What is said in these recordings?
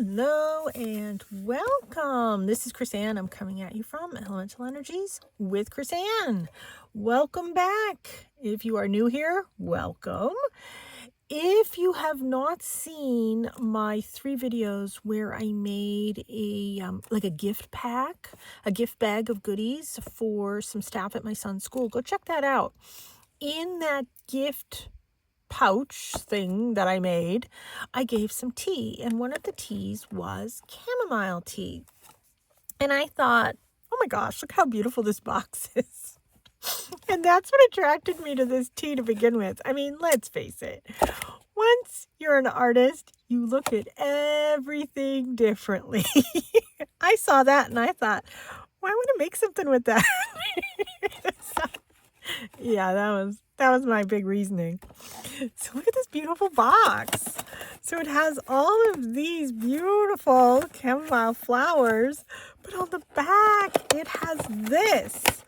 Hello and welcome. This is Chris Ann. I'm coming at you from Elemental Energies with Chris Ann. Welcome back. If you are new here, welcome. If you have not seen my 3 videos where I made a like a gift pack, a gift bag of goodies for some staff at my son's school, go check that out. In that gift pouch thing that I made, I gave some tea, and one of the teas was chamomile tea. And I thought, oh my gosh, look how beautiful this box is. And that's what attracted me to this tea to begin with. I mean, let's face it. Once you're an artist, you look at everything differently. I saw that and I thought, why would I make something with that? So, yeah, that was my big reasoning. So look at this beautiful box. So it has all of these beautiful chamomile flowers, but on the back it has this.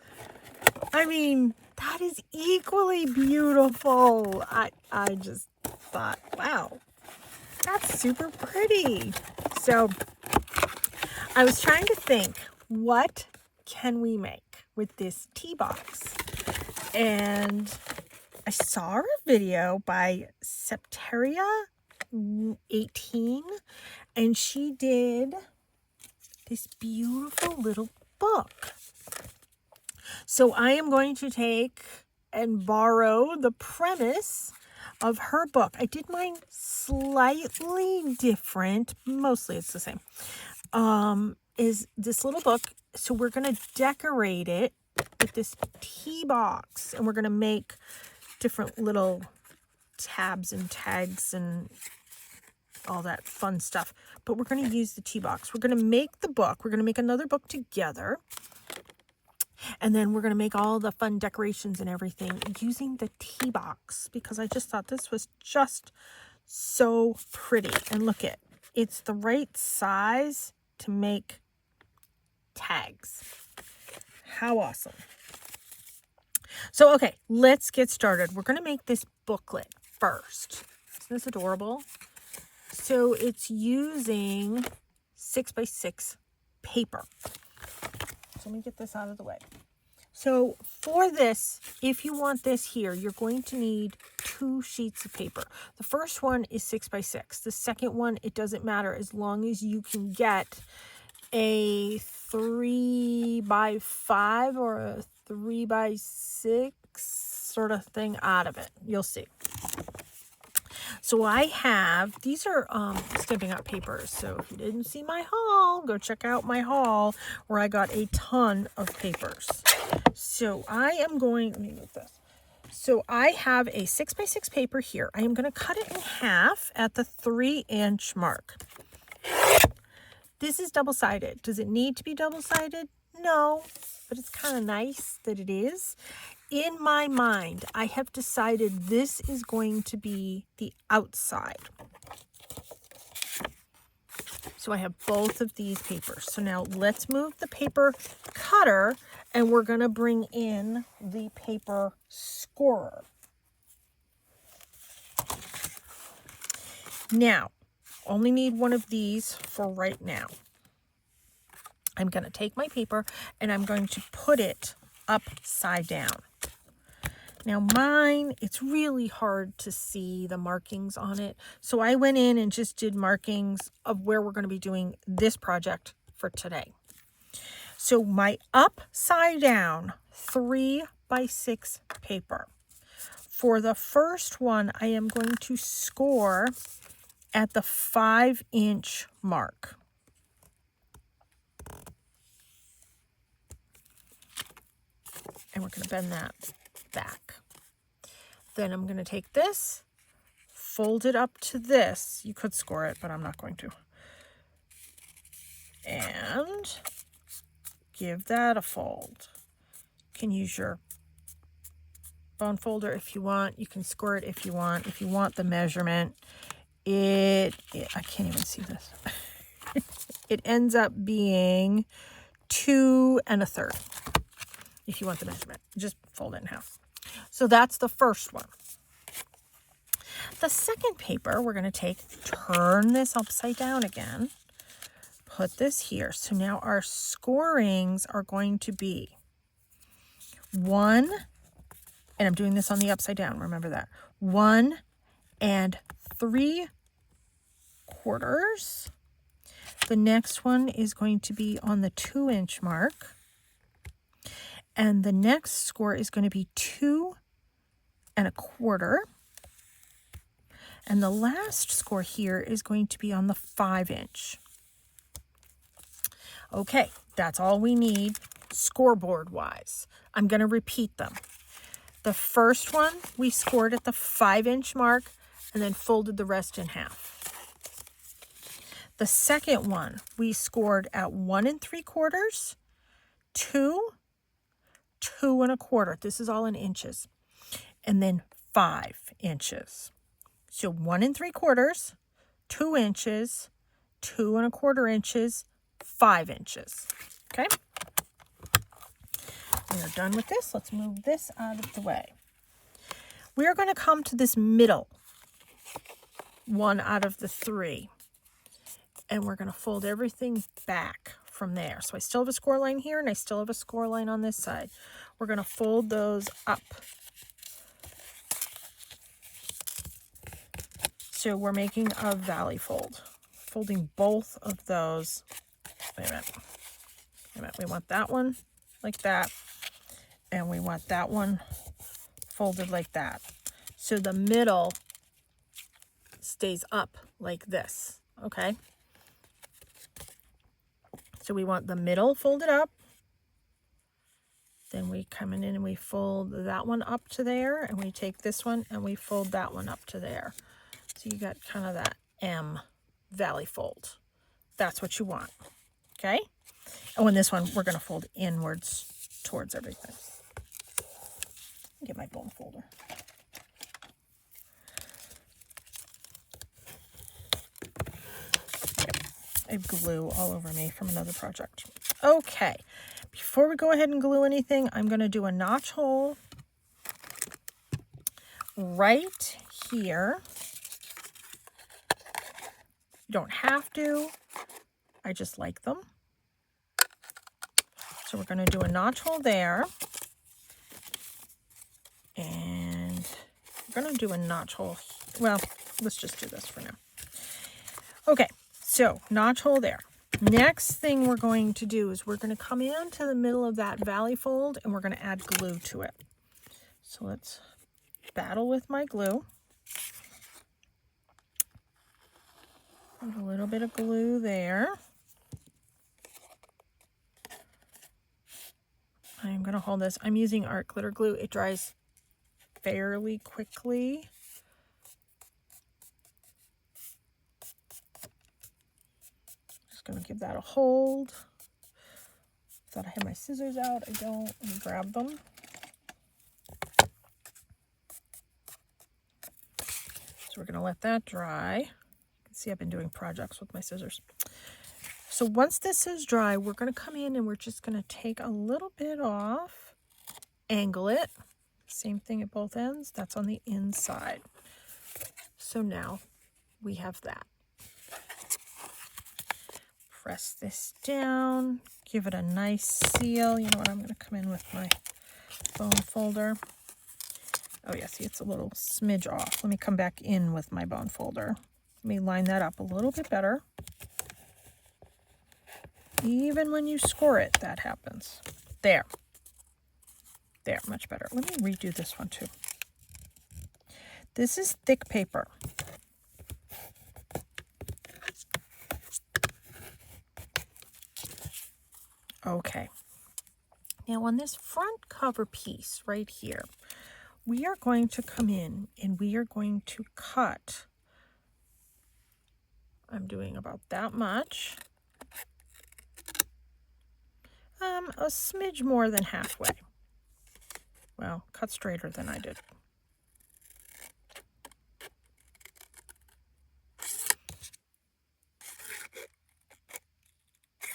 I mean, that is equally beautiful. I just thought, wow, that's super pretty. So I was trying to think, what can we make with this tea box? And I saw a video by Septeria 18, and she did this beautiful little book. So I am going to take and borrow the premise of her book. I did mine slightly different. Mostly it's the same. Is this little book. So we're going to decorate it with this tea box, and we're going to make different little tabs and tags and all that fun stuff. But we're going to use the tea box. We're going to make the book. We're going to make another book together. And then we're going to make all the fun decorations and everything using the tea box, because I just thought this was just so pretty. And look at, it's the right size to make tags. How awesome. So, okay, let's get started. We're going to make this booklet first. Isn't this adorable? So it's using 6x6 paper. So let me get this out of the way. So for this, if you want this here, you're going to need 2 sheets of paper. The first one is 6x6. The second one, it doesn't matter as long as you can get a 3x5 or a 3x6 sort of thing out of it. You'll see. So I have, these are Stampin' Up papers. So if you didn't see my haul, go check out my haul where I got a ton of papers. So I am going, let me move this. So I have a 6x6 paper here. I am going to cut it in half at the 3-inch mark. This is double-sided. Does it need to be double-sided? No, but it's kind of nice that it is. In my mind, I have decided this is going to be the outside. So I have both of these papers. So now let's move the paper cutter, and we're going to bring in the paper scorer. Now, only need one of these for right now. I'm going to take my paper and I'm going to put it upside down. Now mine, it's really hard to see the markings on it. So I went in and just did markings of where we're going to be doing this project for today. So my upside down 3x6 paper. For the first one, I am going to score at the 5-inch mark. And we're going to bend that back. Then I'm going to take this, fold it up to this. You could score it, but I'm not going to. And give that a fold. You can use your bone folder if you want. You can score it if you want. If you want the measurement, I can't even see this. It ends up being 2 1/3. If you want the measurement, just fold it in half. So that's the first one. The second paper we're going to take, turn this upside down again. put this here. So now our scorings are going to be 1, and I'm doing this on the upside down, remember that. 1 3/4. The next one is going to be on the 2-inch mark. And the next score is going to be 2 1/4. And the last score here is going to be on the 5-inch. Okay, that's all we need scoreboard wise. I'm going to repeat them. The first one we scored at the 5-inch mark and then folded the rest in half. The second one we scored at 1 3/4, 2, 2 1/4. This is all in inches. And then 5 inches. So 1 3/4, 2 inches, 2 1/4 inches, 5 inches. Okay? We are done with this. Let's move this out of the way. We are going to come to this middle one out of the 3. And we're going to fold everything back from there. So I still have a score line here and I still have a score line on this side. We're going to fold those up. So we're making a valley fold. Folding both of those. Wait a minute. We want that one like that. And we want that one folded like that. So the middle stays up like this. Okay? So we want the middle folded up. Then we come in and we fold that one up to there. And we take this one and we fold that one up to there. So you got kind of that M valley fold. That's what you want. Okay? Oh, and this one, we're going to fold inwards towards everything. Get my bone folder. I have glue all over me from another project. Okay, before we go ahead and glue anything, I'm going to do a notch hole right here. You don't have to. I just like them. So we're going to do a notch hole there. And we're going to do a notch hole. Well, let's just do this for now. Okay, so notch hole there. Next thing we're going to do is we're going to come into the middle of that valley fold and we're going to add glue to it. So let's battle with my glue. Put a little bit of glue there. I'm going to hold this. I'm using art glitter glue. It dries fairly quickly. Just going to give that a hold. Thought I had my scissors out. I don't. Let me grab them. So we're going to let that dry. You can see I've been doing projects with my scissors. So once this is dry, we're going to come in and we're just going to take a little bit off, angle it. Same thing at both ends. That's on the inside. So now we have that. Press this down, give it a nice seal. You know what? I'm going to come in with my bone folder. Oh yeah, see, it's a little smidge off. Let me come back in with my bone folder. Let me line that up a little bit better. Even when you score it, that happens. There. There, much better. Let me redo this one too. This is thick paper. Okay. Now on this front cover piece right here, we are going to come in and we are going to cut. I'm doing about that much. A smidge more than halfway. Well, cut straighter than I did.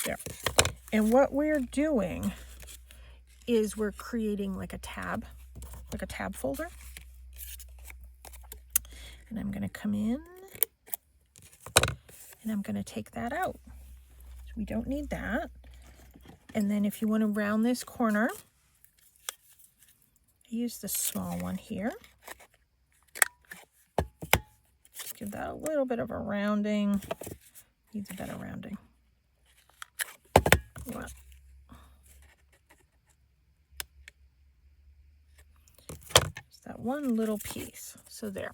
There. And what we're doing is we're creating like a tab folder. And I'm going to come in and I'm going to take that out. So we don't need that. And then if you want to round this corner, I use the small one here. Just give that a little bit of a rounding. Needs a better rounding. You want just that one little piece. So there.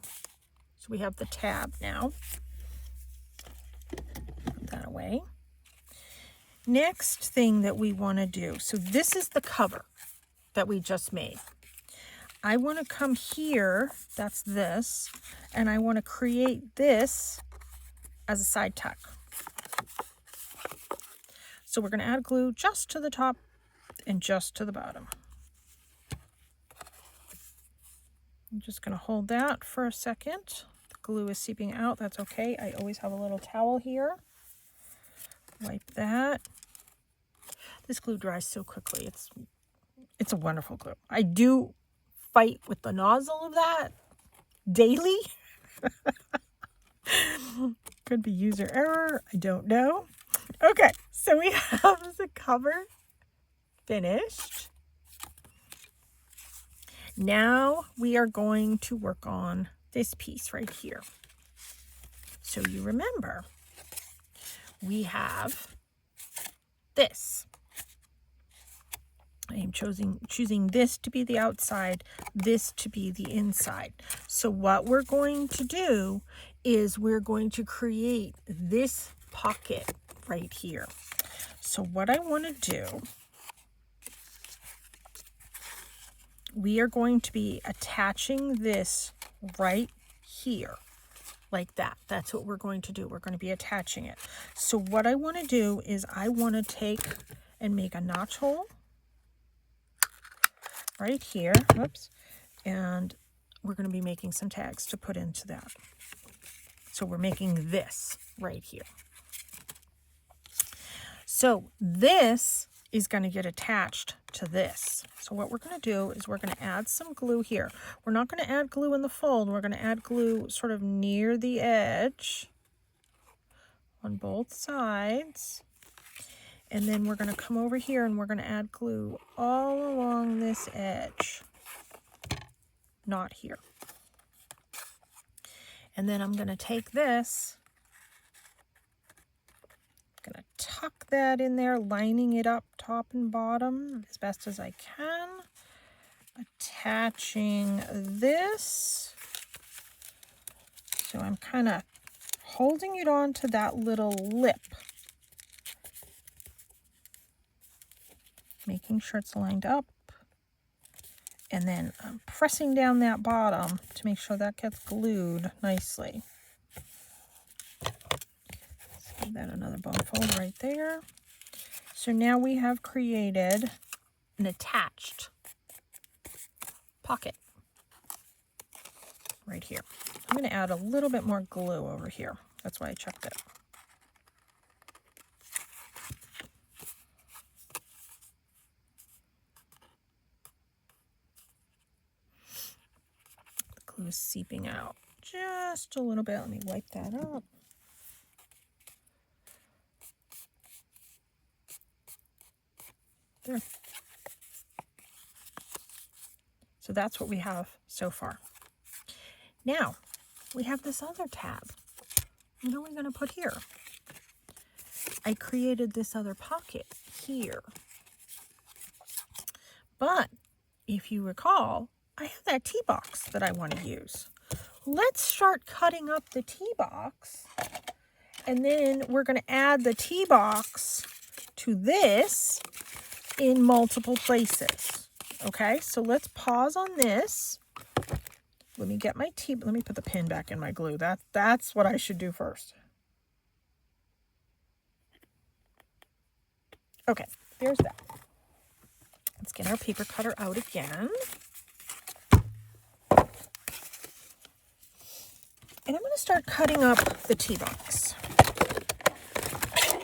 So we have the tab now. Put that away. Next thing that we want to do, so this is the cover that we just made. I want to come here, that's this, and I want to create this as a side tuck. So we're going to add glue just to the top and just to the bottom. I'm just going to hold that for a second. The glue is seeping out, that's okay. I always have a little towel here. Wipe that. This glue dries so quickly. It's a wonderful glue. I do fight with the nozzle of that daily. Could be user error. I don't know. Okay, so we have the cover finished. Now we are going to work on this piece right here. So you remember, we have this. I am choosing this to be the outside, this to be the inside. So what we're going to do is we're going to create this pocket right here. So what I want to do, we are going to be attaching this right here. Like that. That's what we're going to do. We're going to be attaching it. So what I want to do is I want to take and make a notch hole right here. Whoops. And we're going to be making some tags to put into that. So we're making this right here. So this is going to get attached to this. So what we're going to do is we're going to add some glue here. We're not going to add glue in the fold. We're going to add glue sort of near the edge on both sides. And then we're going to come over here and we're going to add glue all along this edge. Not here. And then I'm going to take this, I'm going to tuck that in there, lining it up top and bottom as best as I can. Attaching this. So I'm kind of holding it on to that little lip. Making sure it's lined up. And then I'm pressing down that bottom to make sure that gets glued nicely. Let's give that another bone fold right there. So now we have created an attached pocket right here. I'm going to add a little bit more glue over here. That's why I checked it. The glue is seeping out just a little bit. Let me wipe that up. There. So that's what we have so far. Now, we have this other tab. What are we going to put here? I created this other pocket here. But if you recall, I have that tea box that I want to use. Let's start cutting up the tea box. And then we're going to add the tea box to this in multiple places. Okay, so let's pause on this. Let me get my tea. Let me put the pin back in my glue. That's what I should do first. Okay, there's that. Let's get our paper cutter out again. And I'm going to start cutting up the tea box.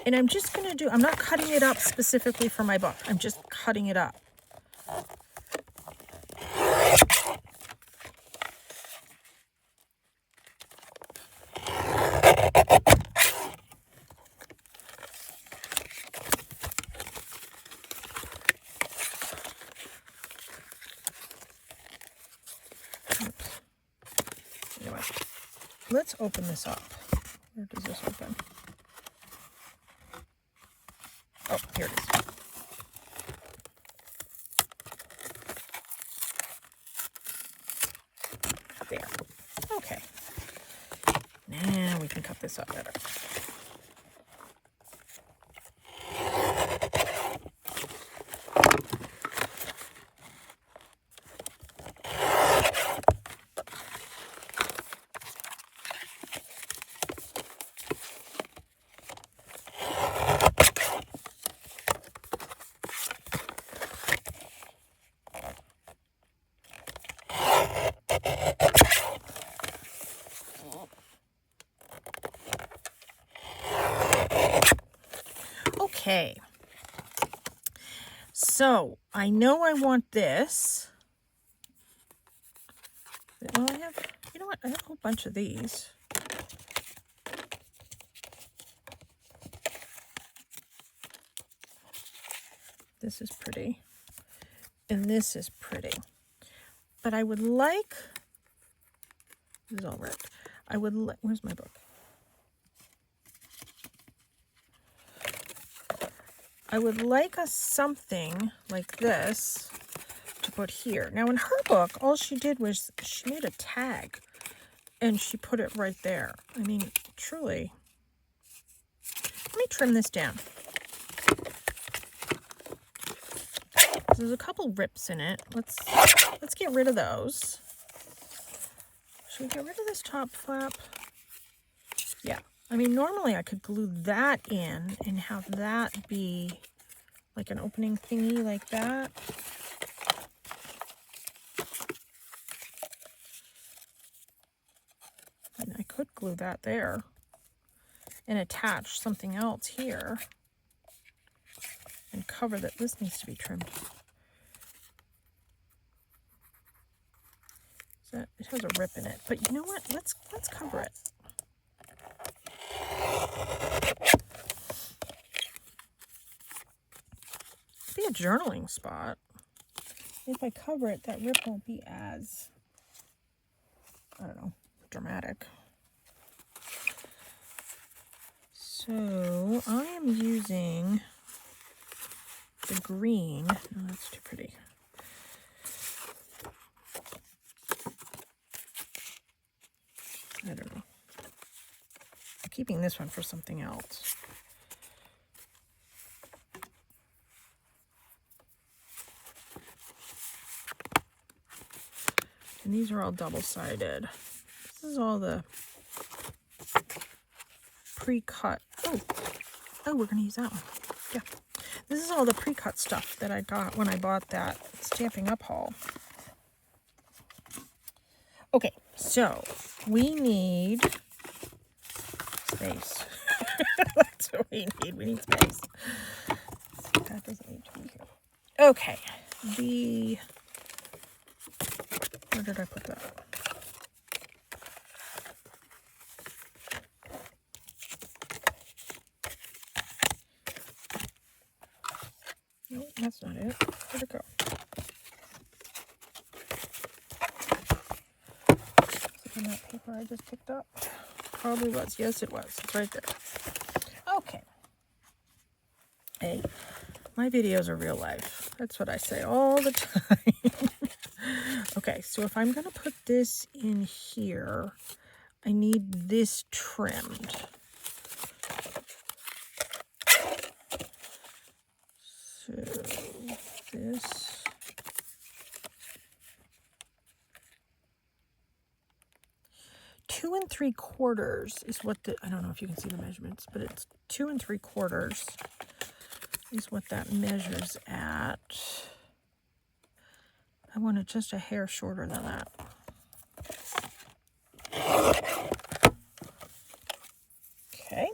And I'm just going to do, I'm not cutting it up specifically for my book. I'm just cutting it up. let's open this up. Where does this open? Oh, here it is. There. Okay. Now we can cut this up better. Okay, so I know I want this. Well, I have, you know what? I have a whole bunch of these. This is pretty, and this is pretty. But I would like, this is all red. I would like, where's my book? I would like something like this to put here. Now in her book, all she did was she made a tag and she put it right there. I mean, truly. Let me trim this down. There's a couple rips in it. Let's get rid of those. Should we get rid of this top flap? Yeah. I mean, normally I could glue that in and have that be like an opening thingy like that. And I could glue that there and attach something else here and cover that. This needs to be trimmed. So it has a rip in it, but you know what? Let's cover it. Be a journaling spot. If I cover it, that rip won't be as, I don't know, dramatic. So I am using the green. No, that's too pretty. I don't know. I'm keeping this one for something else. And these are all double-sided. This is all the pre-cut. Oh, we're going to use that one. Yeah. This is all the pre-cut stuff that I got when I bought that Stamping Up haul. Okay, so we need space. That's what we need. We need space. That doesn't need to be here. Okay, where did I put that? No, that's not it. Where'd it go? Is it in that paper I just picked up? Probably was. Yes, it was. It's right there. Okay. Hey, my videos are real life. That's what I say all the time. Okay, so if I'm going to put this in here, I need this trimmed. So this. Two and 3/4 is what the, I don't know if you can see the measurements, but it's 2 3/4 is what that measures at. I want it just a hair shorter than that. Okay.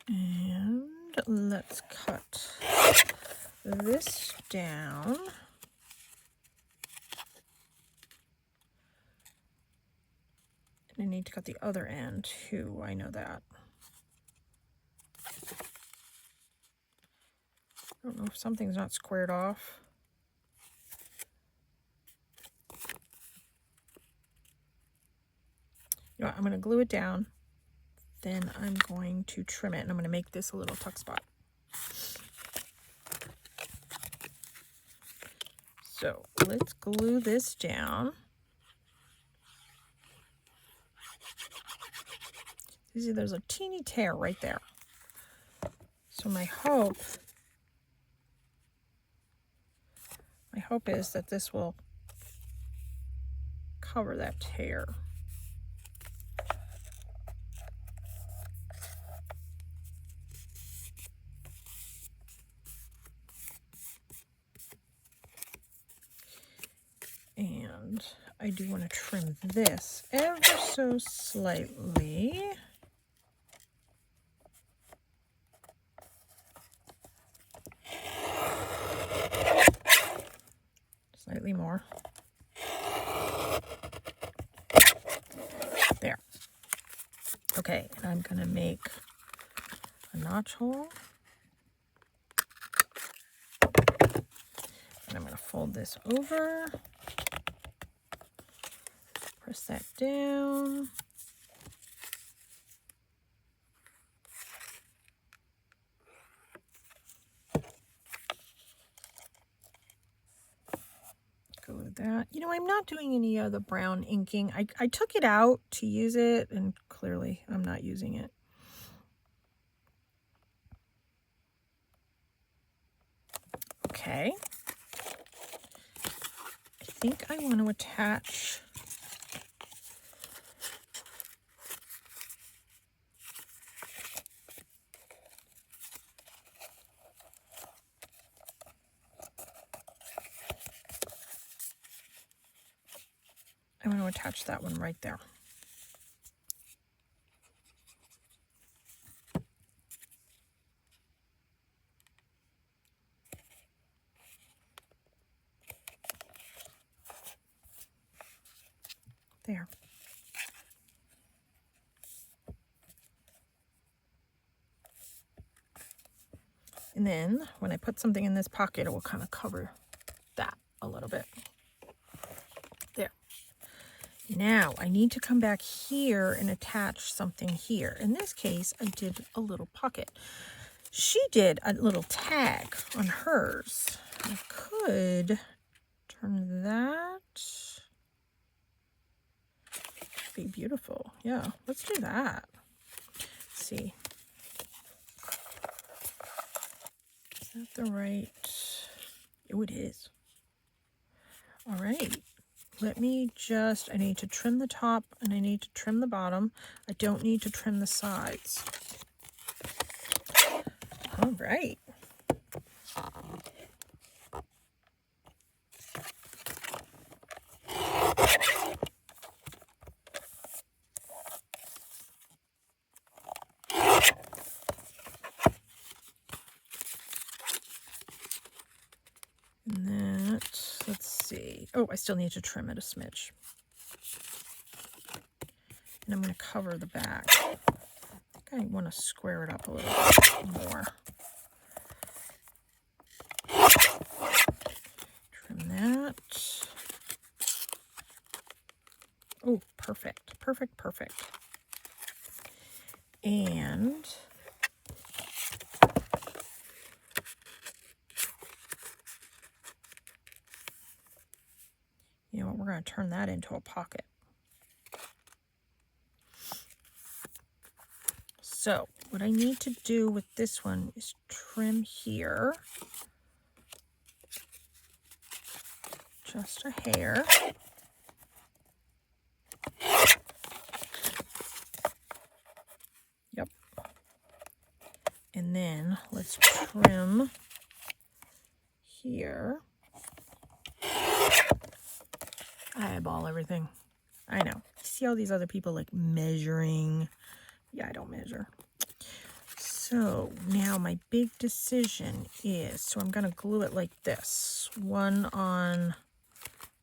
And let's cut this down. I need to cut the other end too, I know that. I don't know if something's not squared off. You know what, I'm going to glue it down. Then I'm going to trim it, and I'm going to make this a little tuck spot. So let's glue this down. You see there's a teeny tear right there. So my hope is that this will cover that tear. And I do want to trim this ever so slightly. Slightly more. There. Okay, and I'm going to make a notch hole. And I'm going to fold this over. Press that down. Go with that. You know, I'm not doing any other brown inking. I took it out to use it, and clearly I'm not using it. Okay. I think I want to attach that one right there. There. And then when I put something in this pocket, it will kind of cover that a little bit. There. Now I need to come back here and attach something here. In this case, I did a little pocket. She did a little tag on hers. I could turn that. Be beautiful. Yeah, let's do that. Let's see. Is that the right? Oh, it is. All right. Let me just, I need to trim the top and I need to trim the bottom. I don't need to trim the sides. All right. And that, let's see. Oh, I still need to trim it a smidge. And I'm going to cover the back. I think I want to square it up a little bit more. Trim that. Oh, perfect, perfect, perfect. And you know what, we're going to turn that into a pocket. So what I need to do with this one is trim here. Just a hair. Yep. And then let's trim here. I eyeball everything. I know. See all these other people like measuring. Yeah, I don't measure. So now my big decision is, so I'm going to glue it like this. One on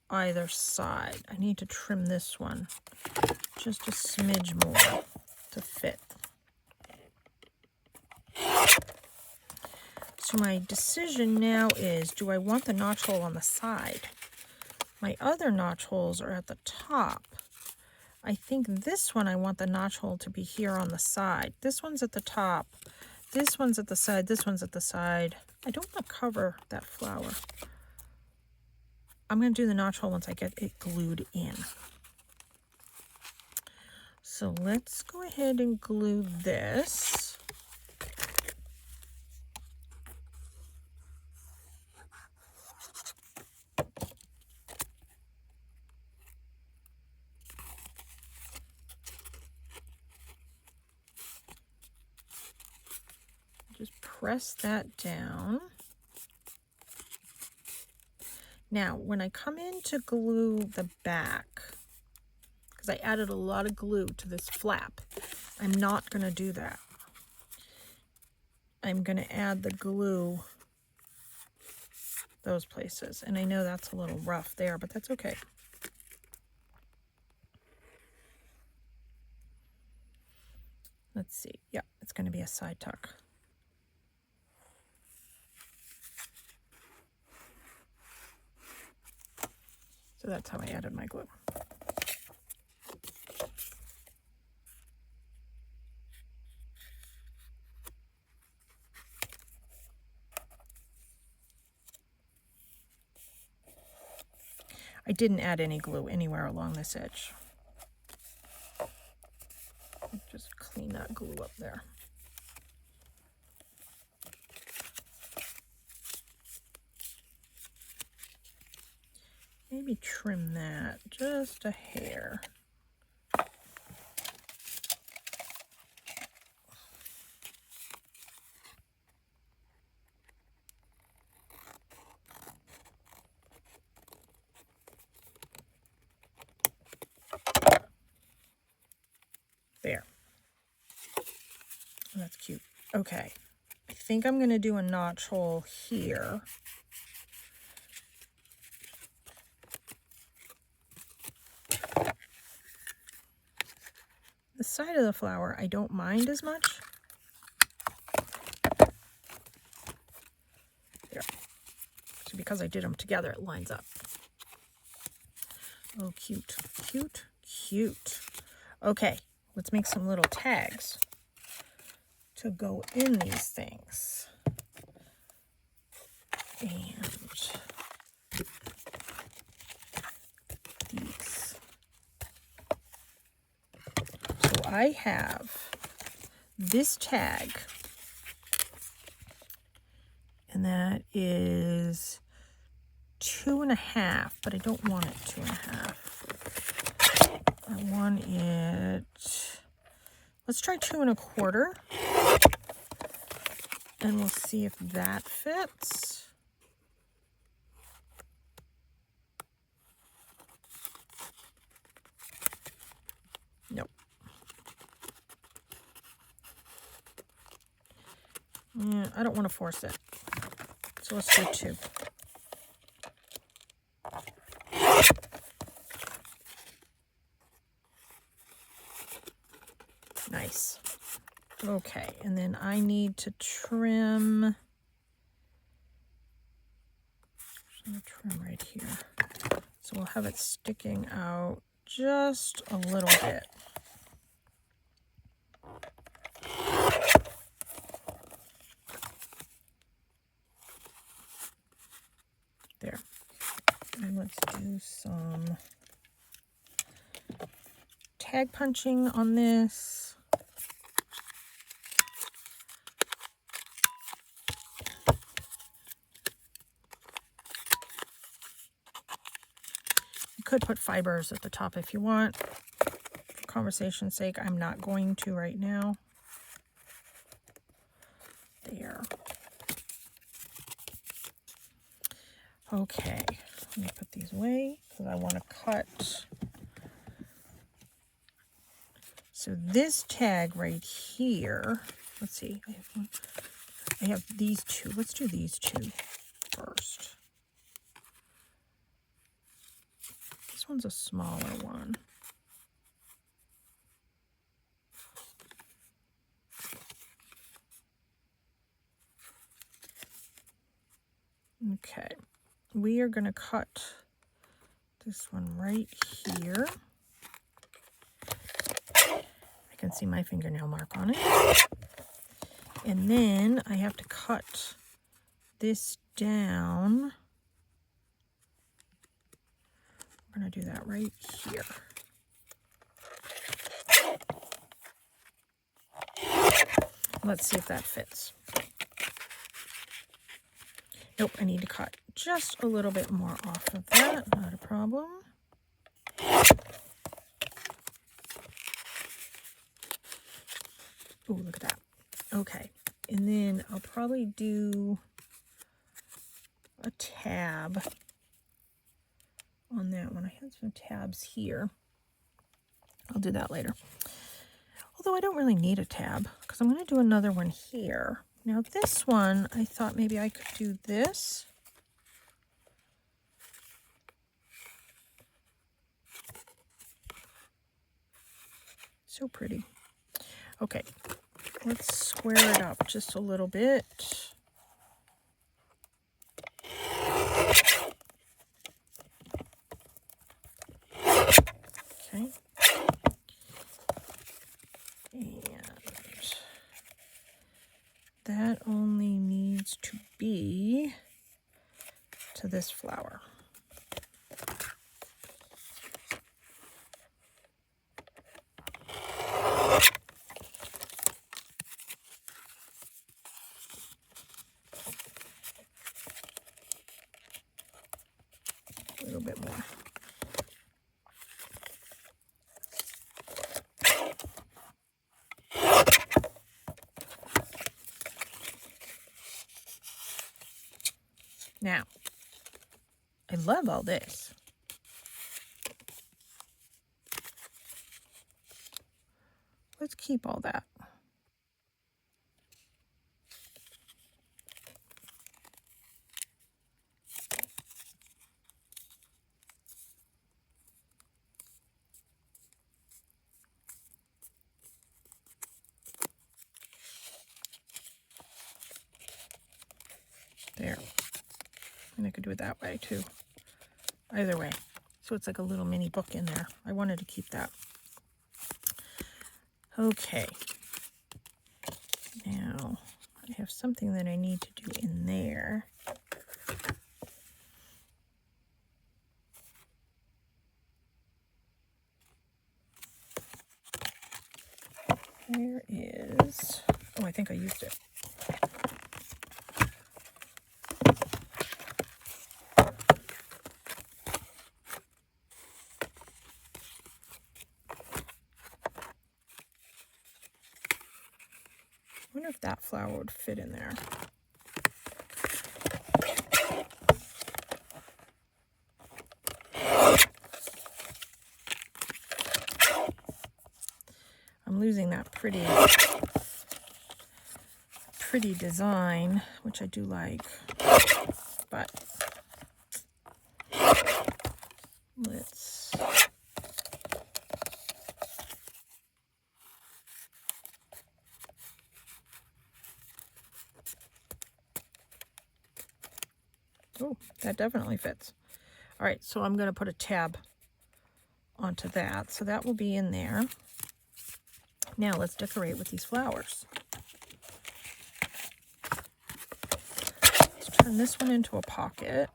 either side. I need to trim this one just a smidge more to fit. So my decision now is, do I want the notch hole on the side? My other notch holes are at the top. I think this one I want the notch hole to be here on the side. This one's at the top. This one's at the side. This one's at the side. I don't want to cover that flower. I'm going to do the notch hole once I get it glued in. So let's go ahead and glue this. Just press that down. Now, when I come in to glue the back, because I added a lot of glue to this flap, I'm not going to do that. I'm going to add the glue those places. And I know that's a little rough there, but that's okay. Let's see. Yeah, it's going to be a side tuck. So that's how I added my glue. I didn't add any glue anywhere along this edge. Just clean that glue up there. Maybe trim that just a hair. There. That's cute. Okay. I think I'm going to do a notch hole here. The side of the flower I don't mind as much. There. So because I did them together, it lines up. Oh, cute, cute, cute. Okay, let's make some little tags to go in these things. And these. So I have this tag, and that is 2.5, but I don't want it 2.5. I want it, let's try 2.25, and we'll see if that fits. Nope. Yeah, I don't want to force it. So let's do 2. Nice. Okay, and then I need to trim. I'm going to trim right here. So we'll have it sticking out just a little bit. There. And let's do some tag punching on this. You could put fibers at the top if you want. For conversation's sake, I'm not going to right now. There. Okay, let me put these away because I want to cut. So this tag right here, let's see, I have these 2. Let's do these 2 first. This one's a smaller one. Okay, we are going to cut this one right here. can see my fingernail mark on it. And then I have to cut this down. I'm going to do that right here. Let's see if that fits. Nope, I need to cut just a little bit more off of that. Not a problem. Oh, look at that. Okay, and then I'll probably do a tab on that one. I had some tabs here. I'll do that later. Although I don't really need a tab because I'm going to do another one here. Now this one, I thought maybe I could do this. So pretty. Okay, let's square it up just a little bit. Okay. And that only needs to be to this flower. A little bit more. Now, I love all this. Let's keep all that. There. And I could do it that way too. Either way. So it's like a little mini book in there. I wanted to keep that. Okay. Now, I have something that I need to do in there. There is... Oh, I think I used it. I wonder if that flower would fit in there. I'm losing that pretty design, which I do like, but let's... Oh, that definitely fits. All right, so I'm going to put a tab onto that. So that will be in there. Now let's decorate with these flowers. Let's turn this one into a pocket.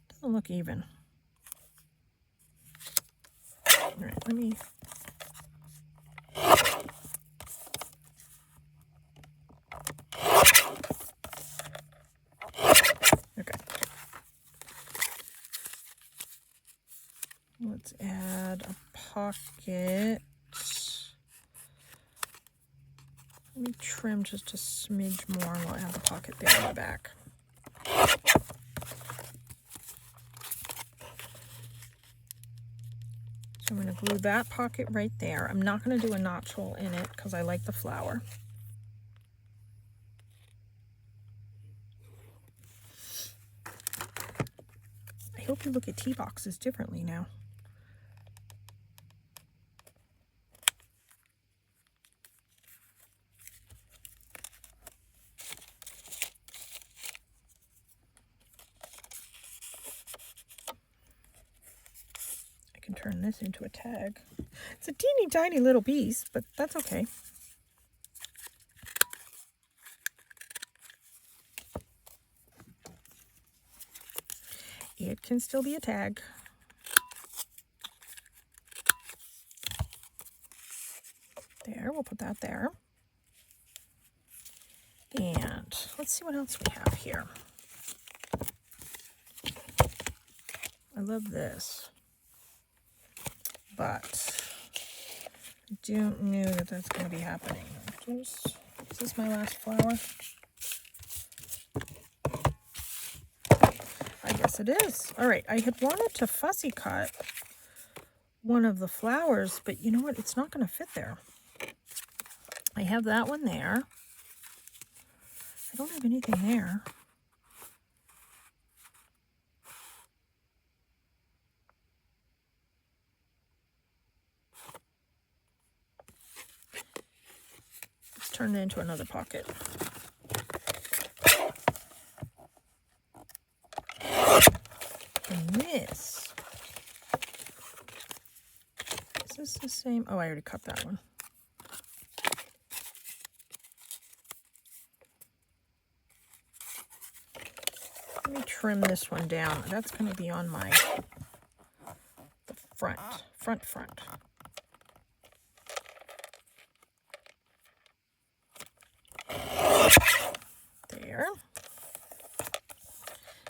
Doesn't look even. All right, let me... Okay. Let's add a pocket. Let me trim just a smidge more and we'll add the pocket there in the back. So I'm going to glue that pocket right there. I'm not going to do a notch hole in it because I like the flower. I hope you look at tea boxes differently now. turn this into a tag. It's a teeny tiny little piece, but that's okay. It can still be a tag. There, we'll put that there. And let's see what else we have here. I love this, but I don't know that that's going to be happening. Is this my last flower? I guess it is. All right, I had wanted to fussy cut one of the flowers, but you know what? It's not going to fit there. I have that one there. I don't have anything there. Let's turn it into another pocket. And this, is this the same? Oh, I already cut that one. Let me trim this one down. That's going to be on my front. There.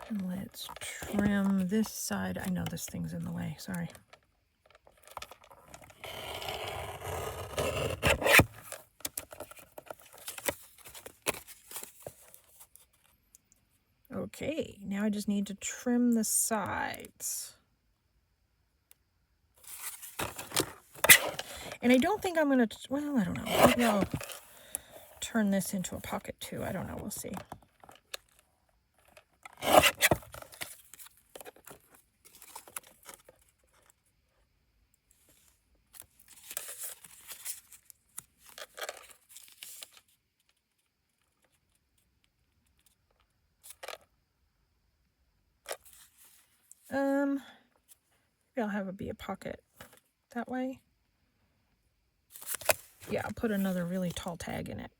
And let's trim this side. I know this thing's in the way, sorry. Okay, now I just need to trim the sides. And I don't think I'm going to, well, I don't know. Maybe I'll turn this into a pocket too. I don't know. We'll see. Maybe I'll have it be a pocket that way. Yeah, I'll put another really tall tag in it.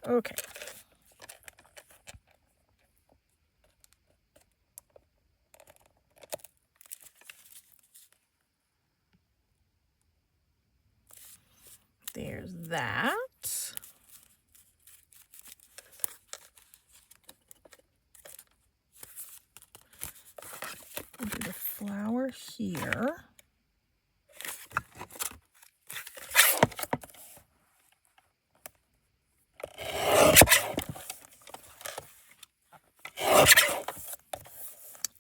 Okay. There's that. I'll do the flower here.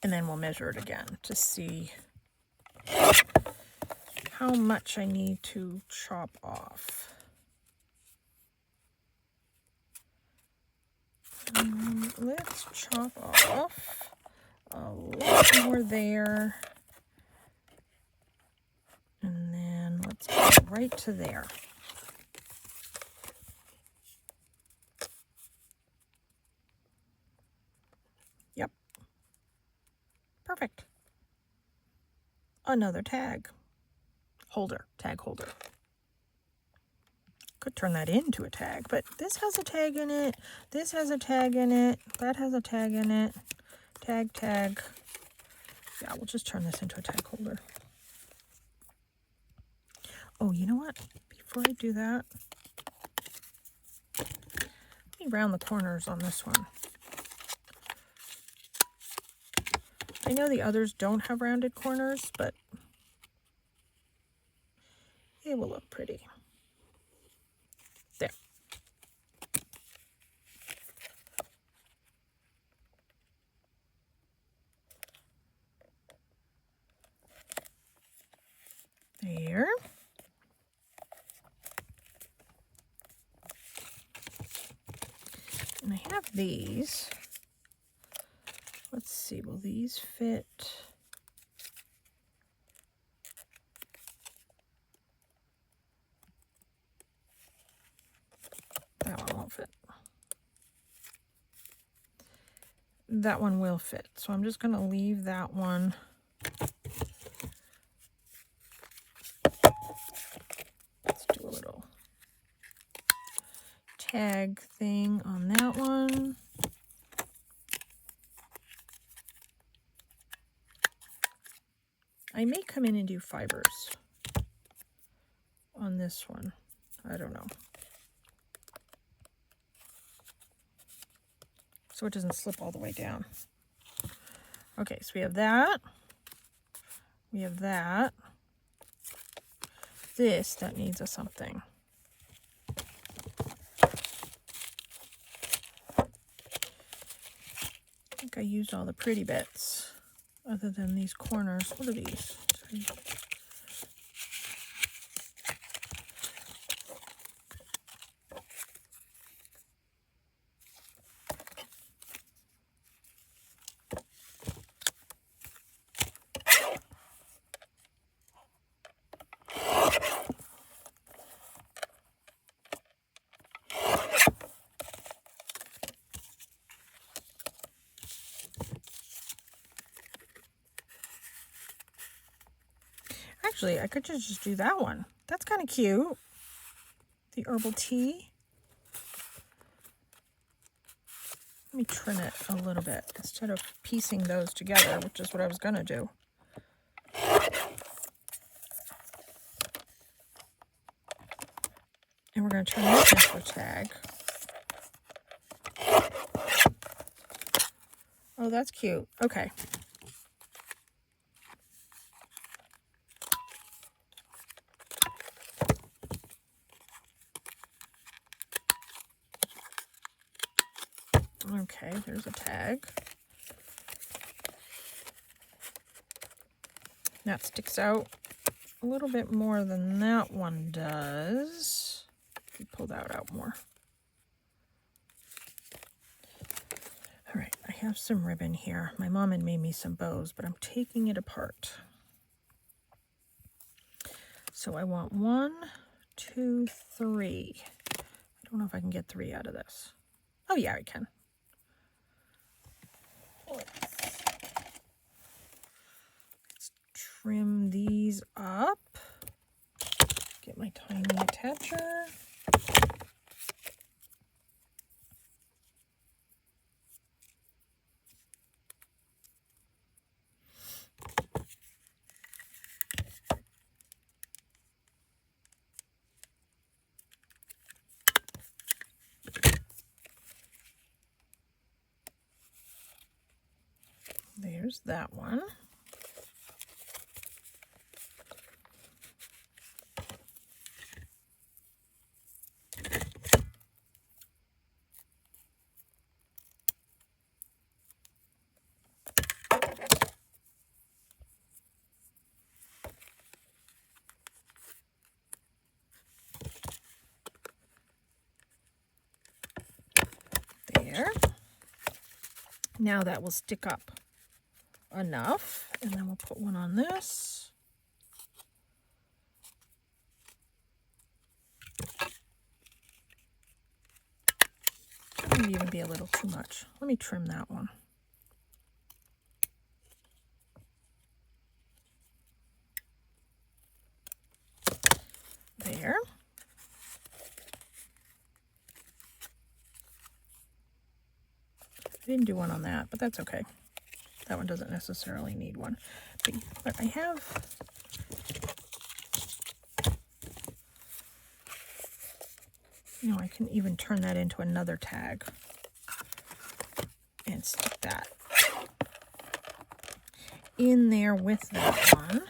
And then we'll measure it again to see how much I need to chop off. Let's chop off a lot more there. And then let's go right to there. Yep. Perfect. Another tag. Tag holder. Could turn that into a tag, but this has a tag in it. This has a tag in it. That has a tag in it. Tag. Yeah, we'll just turn this into a tag holder. Oh, you know what? Before I do that, let me round the corners on this one. I know the others don't have rounded corners, but it will look pretty. There. There. And I have these. Let's see, will these fit? That one won't fit. that one will fit. So I'm just going to leave that one. Let's do a little tag thing on that one. I may come in and do fibers on this one. I don't know. So it doesn't slip all the way down. Okay, so we have that. We have that. This, that needs a something. I think I used all the pretty bits, other than these corners. What are these? Sorry. Actually, I could just do that one. That's kind of cute. The herbal tea. Let me trim it a little bit instead of piecing those together, which is what I was going to do. And we're going to turn this into a tag. Oh, that's cute. Okay. Okay, there's a tag. That sticks out a little bit more than that one does. Let me pull that out more. All right, I have some ribbon here. My mom had made me some bows, but I'm taking it apart. So I want 1, 2, 3. I don't know if I can get 3 out of this. Oh yeah, I can. Let's trim these up. Get my tiny attacher. There's that one. There. Now that will stick up enough, and then we'll put one on this. That might even be a little too much. Let me trim that one. There. I didn't do one on that, but that's okay. That one doesn't necessarily need one. But I have... You know, I can even turn that into another tag and stick that in there with that one.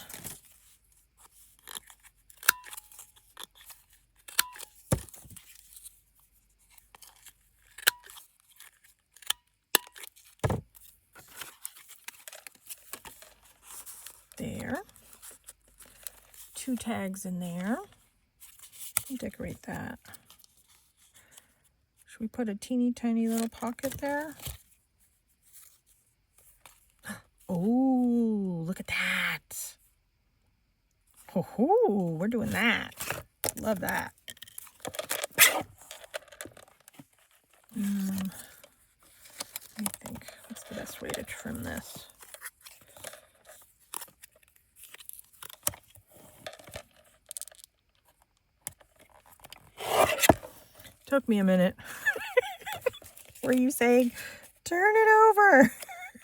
There. 2 tags in there. Decorate that. Should we put a teeny tiny little pocket there? Oh, look at that. Oh, we're doing that. Love that. Let me think. What's the trim this. Took me a minute. Were you saying, turn it over?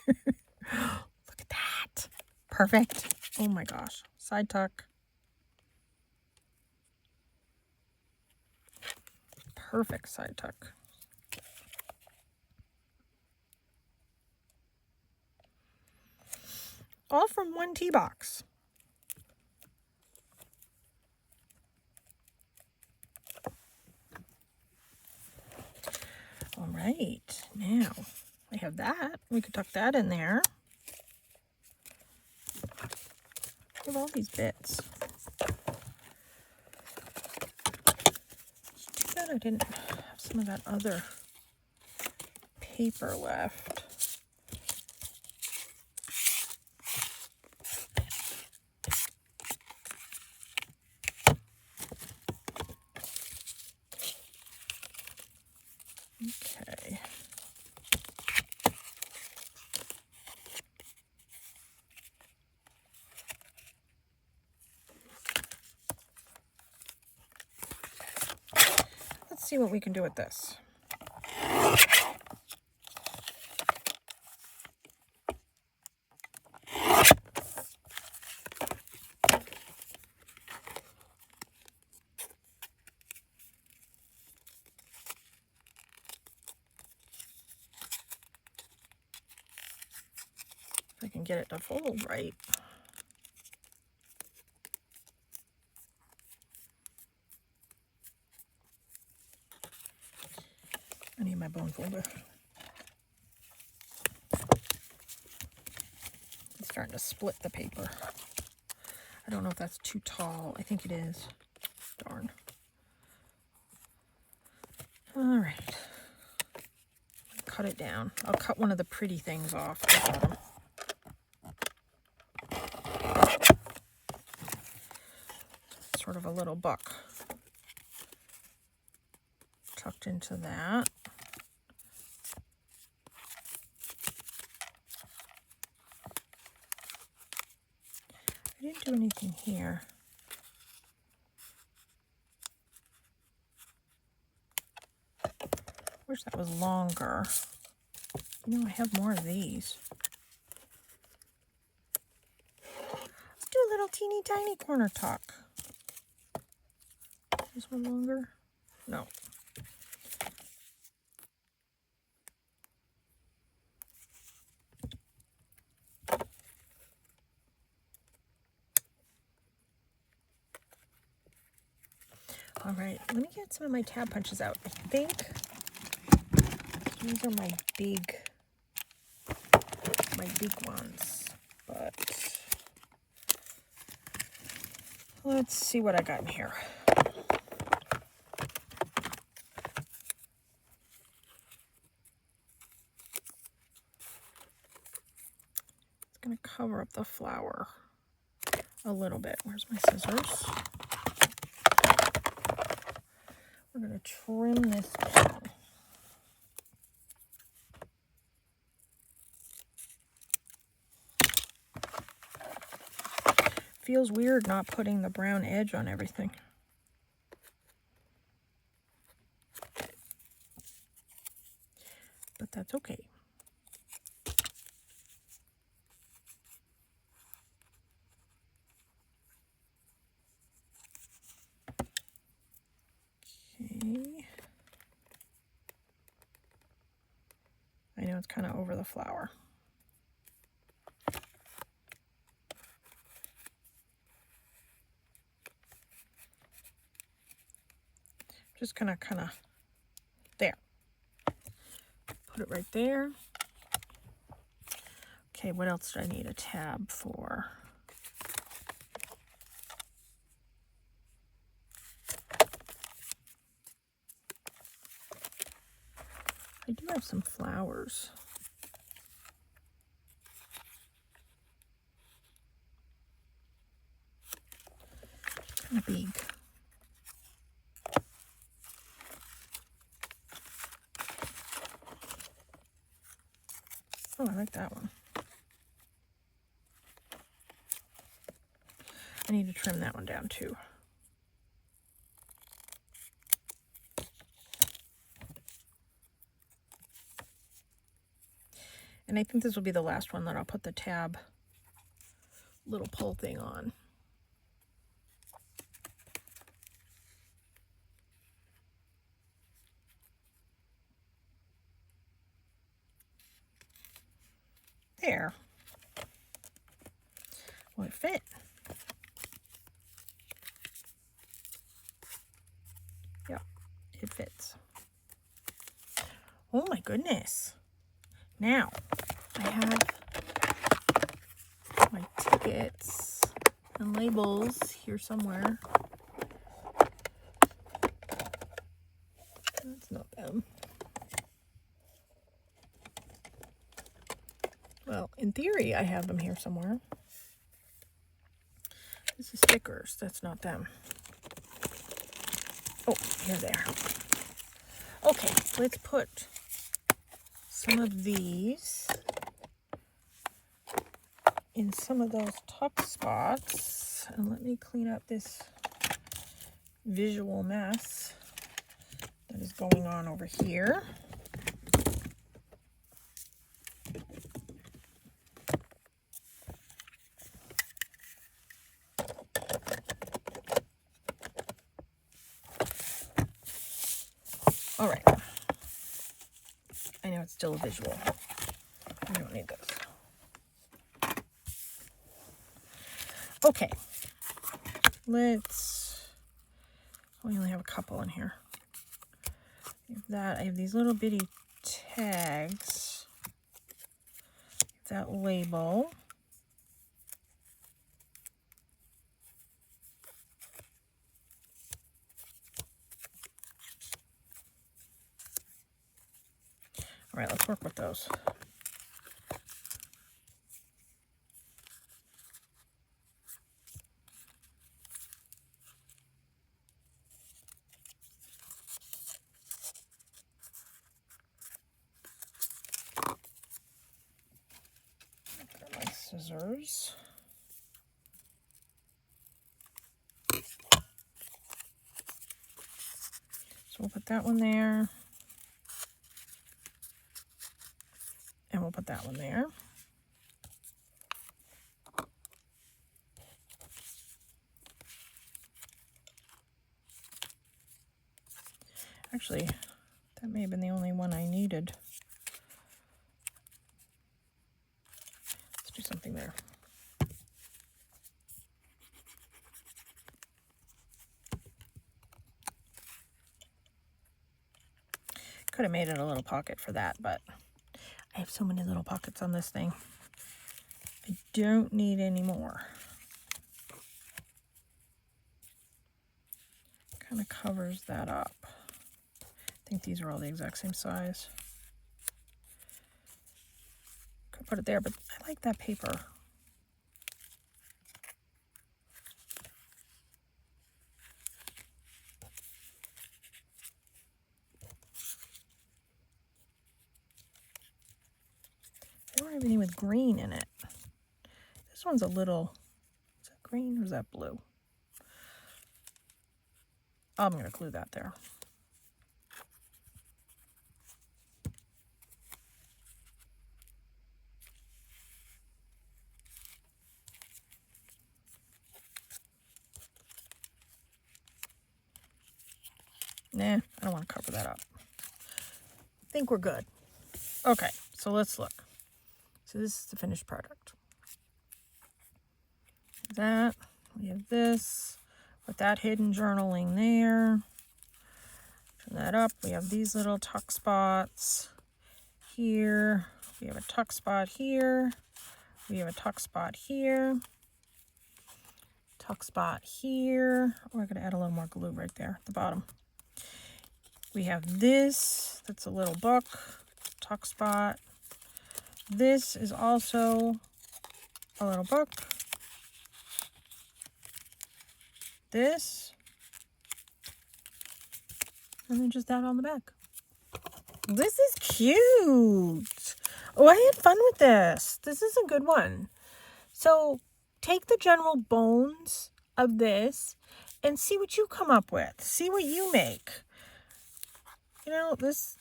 Look at that. Perfect. Oh my gosh. Side tuck. Perfect side tuck. All from one tea box. All right, now I have that. We could tuck that in there. Look at all these bits. It's too bad I didn't have some of that other paper left. Okay. Let's see what we can do with this. If I can get it to fold right. I need my bone folder. It's starting to split the paper. I don't know if that's too tall. I think it is. Darn. All right. Cut it down. I'll cut one of the pretty things off the bottom. Sort of a little buck tucked into that. I didn't do anything here. Wish that was longer. You know, I have more of these. Let's do a little teeny tiny corner tuck. This one longer? No. All right, let me get some of my tab punches out. I think these are my big ones, but let's see what I got in here. It's gonna cover up the flower a little bit. Where's my scissors? We're going to trim this down. Feels weird not putting the brown edge on everything. But that's okay. Okay. I know it's kind of over the flower. Just gonna kind of there. Put it right there. Okay, what else do I need a tab for? I do have some flowers. Kind of big. Oh, I like that one. I need to trim that one down too. And I think this will be the last one that I'll put the tab little pull thing on. There. Will it fit? Yep, it fits. Oh my goodness. Now, I have my tickets and labels here somewhere. That's not them. Well, in theory, I have them here somewhere. This is stickers. That's not them. Oh, here they are. Okay, let's put some of these in some of those tuck spots. And let me clean up this visual mess that is going on over here. All right. I know it's still a visual. I don't need those. Okay. We only have a couple in here. I have these little bitty tags. That label. All right, let's work with those. Got my scissors. So we'll put that one there. And we'll put that one there. Actually, that may have been the only one I needed. Let's do something there. Could have made it a little pocket for that, but I have so many little pockets on this thing. I don't need any more. Kind of covers that up. I think these are all the exact same size. Could put it there, but I like that paper. I don't have any with green in it. This one's a little, is that green or is that blue? I'm going to glue that there. Nah, I don't want to cover that up. I think we're good. Okay, so let's look. So this is the finished product. That, we have this, with that hidden journaling there. Turn that up. We have these little tuck spots here. We have a tuck spot here. We have a tuck spot here. Tuck spot here. We're going to add a little more glue right there at the bottom. We have this, that's a little book, tuck spot. This is also a little book. This. And then just that on the back. This is cute. Oh, I had fun with this. This is a good one. So take the general bones of this and see what you come up with. See what you make. You know, this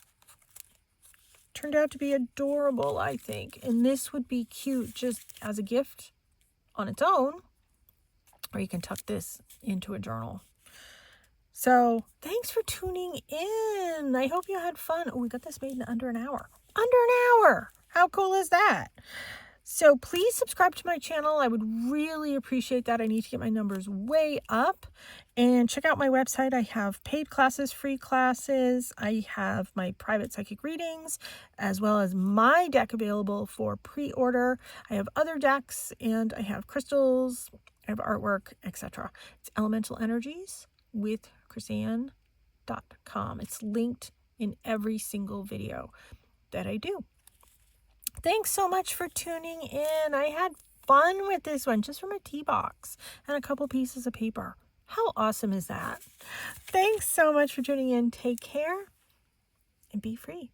turned out to be adorable, I think. And this would be cute just as a gift on its own. Or you can tuck this into a journal. So thanks for tuning in. I hope you had fun. Oh, we got this made in under an hour. Under an hour. How cool is that? So please subscribe to my channel. I would really appreciate that. I need to get my numbers way up. And check out my website. I have paid classes, free classes. I have my private psychic readings, as well as my deck available for pre-order. I have other decks, and I have crystals, I have artwork, etc. It's Elemental Energies with chrisanne.com. It's linked in every single video that I do. Thanks so much for tuning in. I had fun with this one just from a tea box and a couple pieces of paper. How awesome is that? Thanks so much for tuning in. Take care and be free.